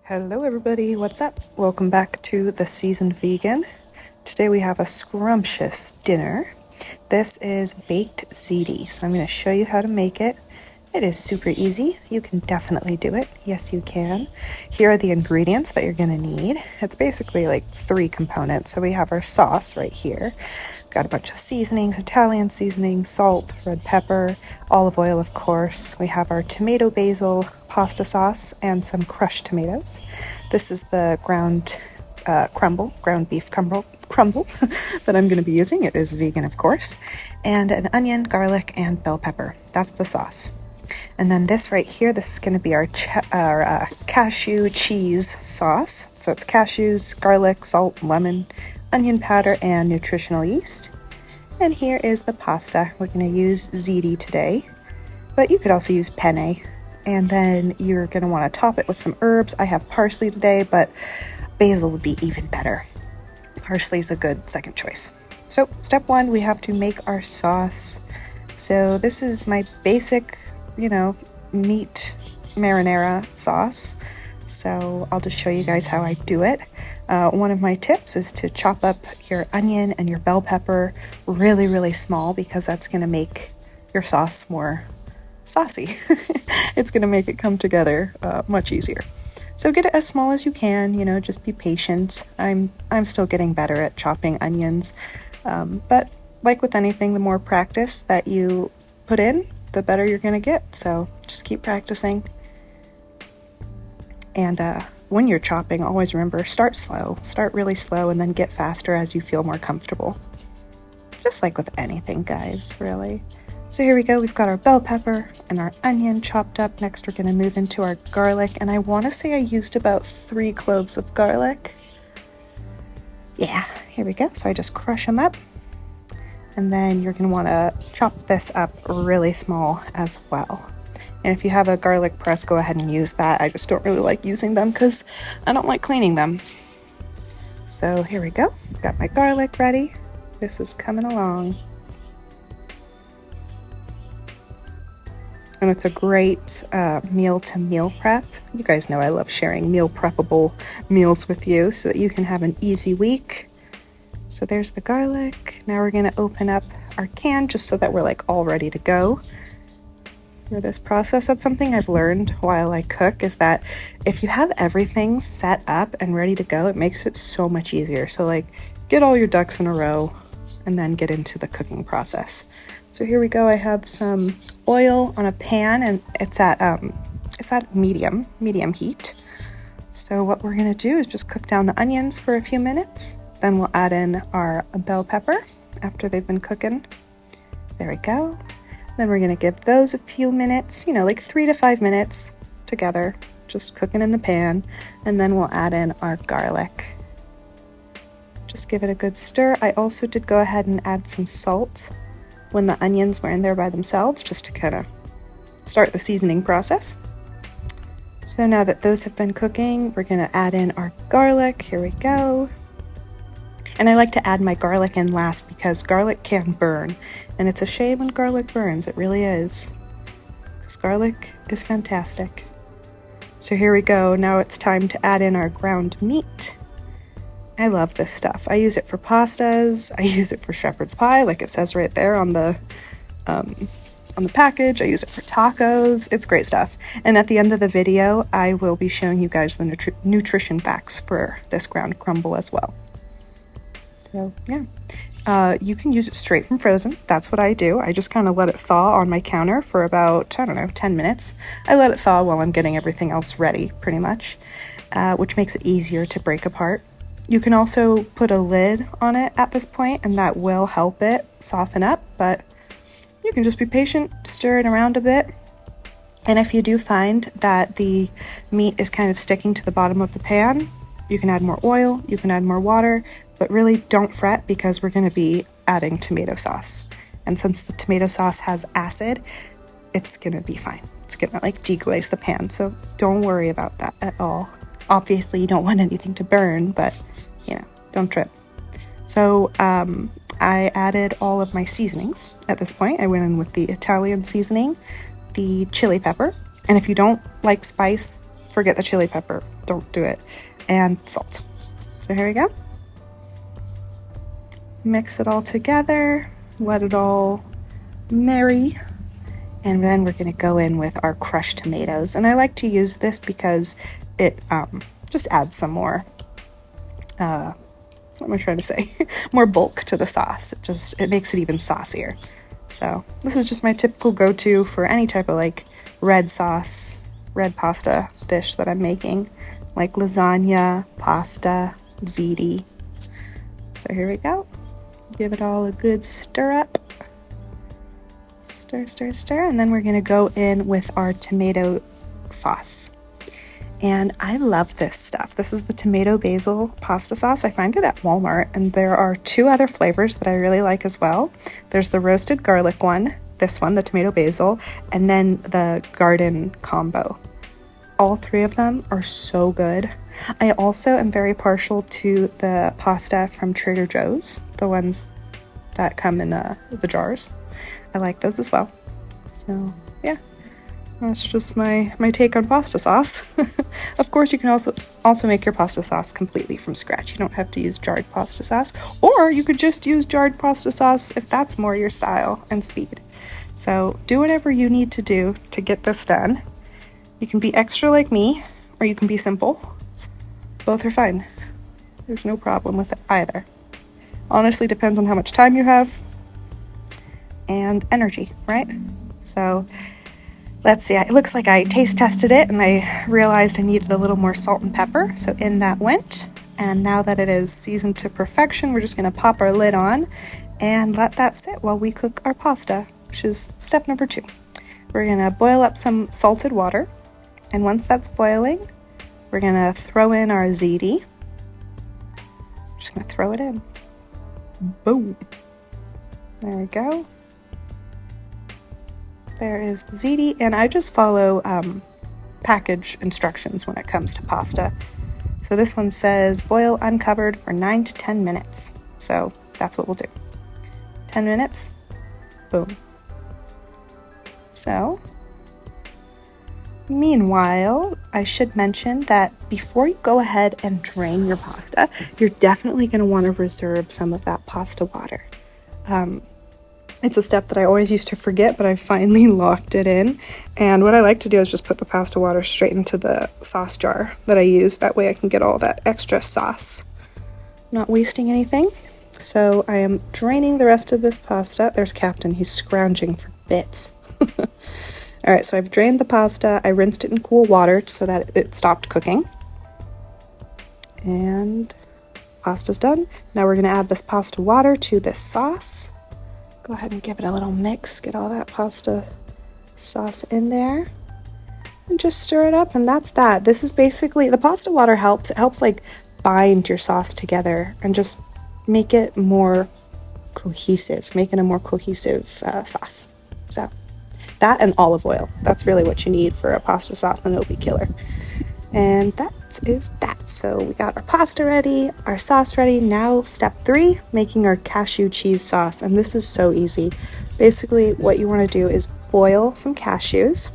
Hello everybody, what's up? Welcome back to The Seasoned Vegan. Today we have a scrumptious dinner. This is baked ziti, so I'm going to show you how to make it. It is super easy. You can definitely do it. Yes, you can. Here are the ingredients that you're going to need. It's basically like 3 components. So we have our sauce right here. Got a bunch of seasonings, Italian seasoning, salt, red pepper, olive oil, of course. We have our tomato basil pasta sauce and some crushed tomatoes. This is the ground beef crumble that I'm going to be using. It is vegan, of course. And an onion, garlic, and bell pepper. That's the sauce. And then this right here, this is going to be our cashew cheese sauce. So it's cashews, garlic, salt, lemon, onion powder, and nutritional yeast. And here is the pasta. We're going to use ziti today, but you could also use penne. And then you're going to want to top it with some herbs. I have parsley today, but basil would be even better. Parsley is a good second choice. So step 1, we have to make our sauce. So this is my basic, meat marinara sauce. So I'll just show you guys how I do it. One of my tips is to chop up your onion and your bell pepper really, really small, because that's going to make your sauce more saucy. It's going to make it come together much easier. So get it as small as you can, just be patient. I'm still getting better at chopping onions. But like with anything, the more practice that you put in, the better you're going to get. So just keep practicing. And when you're chopping, always remember, start slow. Start really slow and then get faster as you feel more comfortable. Just like with anything, guys, really. So here we go. We've got our bell pepper and our onion chopped up. Next, we're going to move into our garlic. And I want to say I used about 3 cloves of garlic. Yeah, here we go. So I just crush them up. And then you're going to want to chop this up really small as well. And if you have a garlic press, go ahead and use that. I just don't really like using them because I don't like cleaning them. So here we go. Got my garlic ready. This is coming along. And it's a great meal to meal prep. You guys know I love sharing meal preppable meals with you so that you can have an easy week. So there's the garlic. Now we're going to open up our can just so that we're like all ready to go for this process. That's something I've learned while I cook, is that if you have everything set up and ready to go, it makes it so much easier. So like get all your ducks in a row and then get into the cooking process. So here we go. I have some oil on a pan and it's at medium heat. So what we're going to do is just cook down the onions for a few minutes. Then we'll add in our bell pepper after they've been cooking. There we go. Then we're going to give those a few minutes, like 3 to 5 minutes together, just cooking in the pan. And then we'll add in our garlic. Just give it a good stir. I also did go ahead and add some salt when the onions were in there by themselves, just to kind of start the seasoning process. So now that those have been cooking, we're going to add in our garlic. Here we go. And I like to add my garlic in last because garlic can burn. And it's a shame when garlic burns. It really is. Because garlic is fantastic. So here we go. Now it's time to add in our ground meat. I love this stuff. I use it for pastas. I use it for shepherd's pie, like it says right there on the package. I use it for tacos. It's great stuff. And at the end of the video, I will be showing you guys the nutrition facts for this ground crumble as well. So yeah, you can use it straight from frozen. That's what I do. I just kind of let it thaw on my counter for about, 10 minutes. I let it thaw while I'm getting everything else ready, pretty much, which makes it easier to break apart. You can also put a lid on it at this point, and that will help it soften up, but you can just be patient, stir it around a bit. And if you do find that the meat is kind of sticking to the bottom of the pan, you can add more oil, you can add more water, but really don't fret because we're going to be adding tomato sauce. And since the tomato sauce has acid, it's going to be fine. It's going to deglaze the pan, so don't worry about that at all. Obviously, you don't want anything to burn, but don't trip. So I added all of my seasonings at this point. I went in with the Italian seasoning, the chili pepper, and if you don't like spice, forget the chili pepper, don't do it, and salt. So here we go. Mix it all together, let it all marry, and then we're going to go in with our crushed tomatoes. And I like to use this because it just adds some more, what am I trying to say? More bulk to the sauce. It makes it even saucier. So this is just my typical go-to for any type of like red pasta dish that I'm making, like lasagna, pasta, ziti. So here we go. Give it all a good stir up. Stir, stir, stir. And then we're going to go in with our tomato sauce. And I love this stuff. This is the tomato basil pasta sauce. I find it at Walmart, and there are 2 other flavors that I really like as well. There's the roasted garlic one, this one, the tomato basil, and then the Gardein combo. All 3 of them are so good. I also am very partial to the pasta from Trader Joe's, the ones that come in the jars. I like those as well. So yeah, that's just my take on pasta sauce. Of course, you can also make your pasta sauce completely from scratch. You don't have to use jarred pasta sauce, or you could just use jarred pasta sauce if that's more your style and speed. So do whatever you need to do to get this done. You can be extra like me, or you can be simple. Both are fine. There's no problem with it either. Honestly, depends on how much time you have and energy, right? So let's see, it looks like I taste tested it and I realized I needed a little more salt and pepper, so in that went. And now that it is seasoned to perfection, we're just going to pop our lid on and let that sit while we cook our pasta, which is step number 2. We're going to boil up some salted water, and once that's boiling, we're going to throw in our ziti. Just going to throw it in. Boom. There we go. There is the ziti, and I just follow package instructions when it comes to pasta. So this one says boil uncovered for 9 to 10 minutes. So that's what we'll do. 10 minutes, boom. So meanwhile, I should mention that before you go ahead and drain your pasta, you're definitely going to want to reserve some of that pasta water. It's a step that I always used to forget, but I finally locked it in. And what I like to do is just put the pasta water straight into the sauce jar that I use. That way I can get all that extra sauce, not wasting anything. So I am draining the rest of this pasta. There's Captain, he's scrounging for bits. All right, so I've drained the pasta. I rinsed it in cool water so that it stopped cooking. And pasta's done. Now we're gonna add this pasta water to this sauce. Go ahead and give it a little mix, get all that pasta sauce in there, and just stir it up, and that's that. This is basically, the pasta water helps. It helps like bind your sauce together and just make it more cohesive, make it a more cohesive sauce. So that and olive oil, that's really what you need for a pasta sauce, and it'll be killer. And that is that. So we got our pasta ready, our sauce ready. Now step 3, making our cashew cheese sauce. And this is so easy. Basically what you want to do is boil some cashews.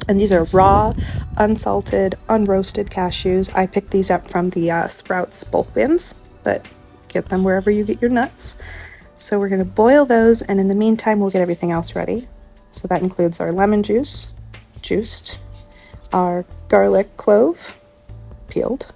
And these are raw, unsalted, unroasted cashews. I picked these up from the Sprouts bulk bins, but get them wherever you get your nuts. So we're going to boil those, and in the meantime we'll get everything else ready. So that includes our lemon juice, juiced, our garlic clove, peeled,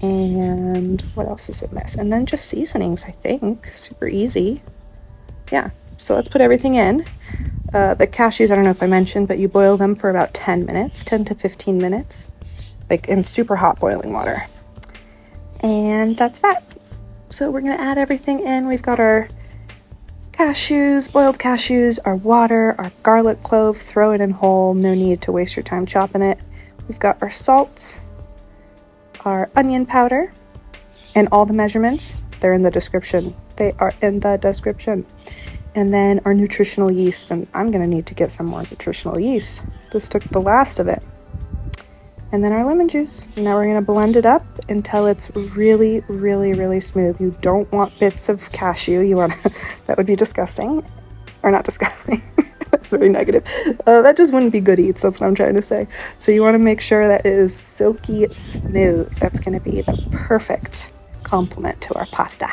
and what else is in this? And then just seasonings, I think. Super easy. Yeah, so let's put everything in. The cashews, I don't know if I mentioned, but you boil them for about 10 minutes, 10 to 15 minutes, like in super hot boiling water. And that's that. So we're going to add everything in. We've got our cashews, boiled cashews, our water, our garlic clove, throw it in whole, no need to waste your time chopping it. We've got our salt, our onion powder, and all the measurements, they're in the description. They are in the description. And then our nutritional yeast, and I'm going to need to get some more nutritional yeast. This took the last of it. And then our lemon juice. Now we're going to blend it up until it's really, really, really smooth. You don't want bits of cashew. You want that would be disgusting. Or not disgusting. That's very negative. That just wouldn't be good eats. That's what I'm trying to say. So you want to make sure that it is silky smooth. That's going to be the perfect complement to our pasta.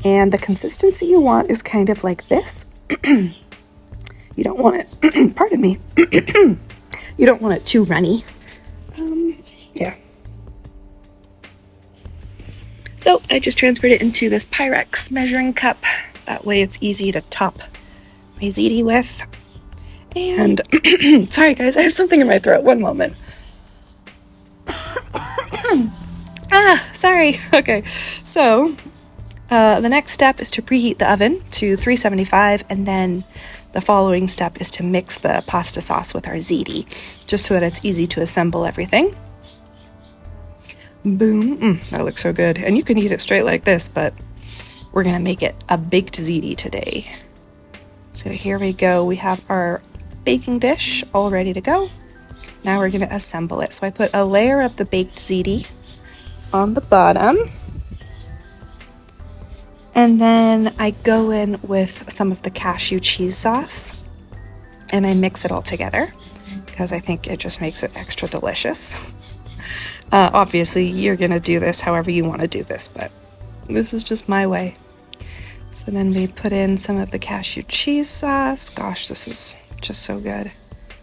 And the consistency you want is kind of like this. You don't want it, pardon me, you don't want it too runny. Yeah. So I just transferred it into this Pyrex measuring cup. That way it's easy to top my ziti with. And sorry guys, I have something in my throat. One moment. Sorry. Okay. So the next step is to preheat the oven to 375, and then the following step is to mix the pasta sauce with our ziti, just so that it's easy to assemble everything. Boom. That looks so good. And you can eat it straight like this, but we're going to make it a baked ziti today. So here we go. We have our baking dish all ready to go. Now we're going to assemble it. So I put a layer of the baked ziti on the bottom. And then I go in with some of the cashew cheese sauce. And I mix it all together because I think it just makes it extra delicious. Obviously, you're going to do this however you want to do this, but this is just my way. So then we put in some of the cashew cheese sauce. Gosh, this is just so good.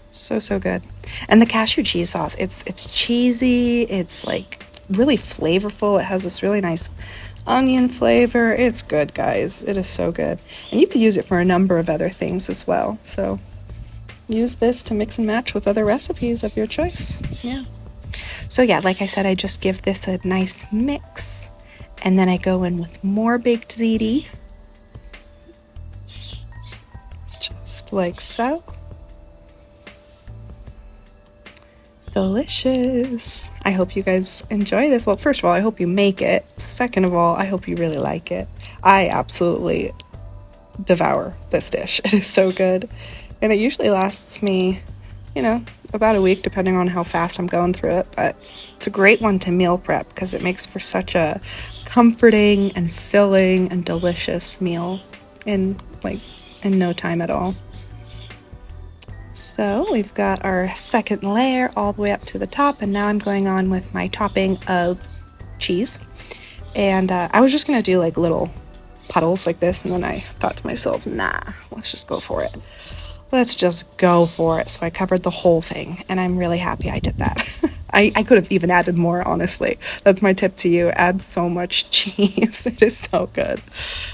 So good. And the cashew cheese sauce, it's cheesy. It's like really flavorful. It has this really nice onion flavor. It's good, guys. It is so good. And you can use it for a number of other things as well. So use this to mix and match with other recipes of your choice. Yeah. So yeah, like I said, I just give this a nice mix, and then I go in with more baked ziti, just like so. Delicious. I hope you guys enjoy this. Well, first of all, I hope you make it. Second of all, I hope you really like it. I absolutely devour this dish. It is so good, and it usually lasts me, about a week, depending on how fast I'm going through it. But it's a great one to meal prep because it makes for such a comforting and filling and delicious meal in no time at all. So we've got our second layer all the way up to the top, and now I'm going on with my topping of cheese. And I was just gonna do like little puddles like this, and then I thought to myself, nah, let's just go for it. Let's just go for it. So I covered the whole thing, and I'm really happy I did that. I could have even added more, honestly. That's my tip to you. Add so much cheese. It is so good.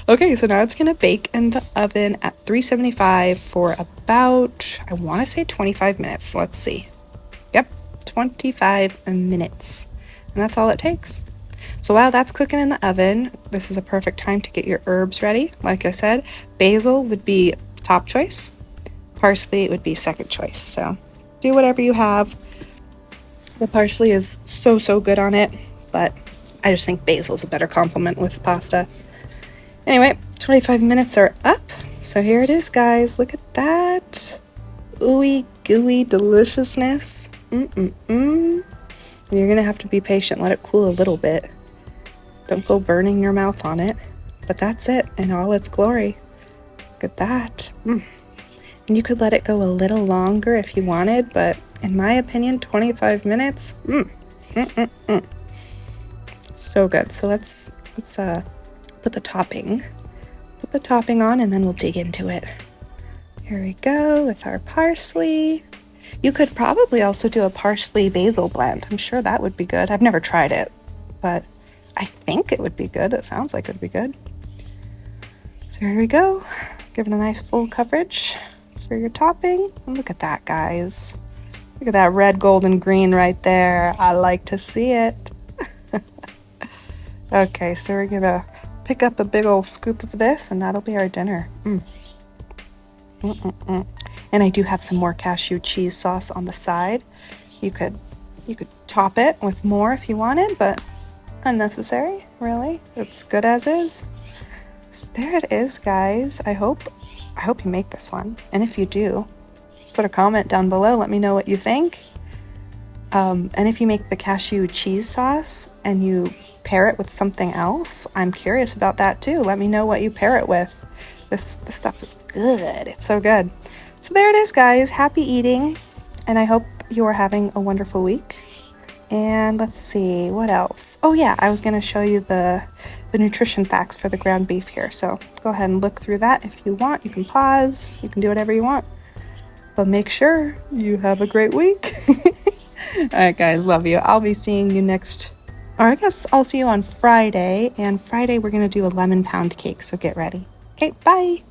Okay, so now it's going to bake in the oven at 375 for about, I want to say 25 minutes. Let's see. Yep, 25 minutes. And that's all it takes. So while that's cooking in the oven, this is a perfect time to get your herbs ready. Like I said, basil would be top choice. Parsley would be second choice. So do whatever you have. The parsley is so good on it, but I just think basil is a better complement with pasta. Anyway, 25 minutes are up. So here it is, guys. Look at that. Ooey gooey deliciousness. And you're gonna have to be patient. Let it cool a little bit. Don't go burning your mouth on it. But that's it in all its glory. Look at that. And you could let it go a little longer if you wanted, but in my opinion, 25 minutes, so good. So let's put the topping on, and then we'll dig into it. Here we go with our parsley. You could probably also do a parsley basil blend. I'm sure that would be good. I've never tried it, but I think it would be good. It sounds like it would be good. So here we go. Give it a nice full coverage for your topping. And look at that, guys. Look at that red, gold, and green right there. I like to see it. Okay, so we're gonna pick up a big old scoop of this, and that'll be our dinner. And I do have some more cashew cheese sauce on the side. You could top it with more if you wanted, but unnecessary, really. It's good as is. So there it is, guys. I hope you make this one. And if you do, put a comment down below. Let me know what you think. And if you make the cashew cheese sauce and you pair it with something else, I'm curious about that too. Let me know what you pair it with. This stuff is good. It's so good. So there it is, guys. Happy eating, and I hope you are having a wonderful week. And let's see, what else? Oh yeah, I was going to show you the nutrition facts for the ground beef here. So go ahead and look through that if you want. You can pause, you can do whatever you want. But make sure you have a great week. All right, guys, love you. I'll be seeing you next, or I guess I'll see you on Friday. And Friday we're going to do a lemon pound cake, so get ready. Okay, bye.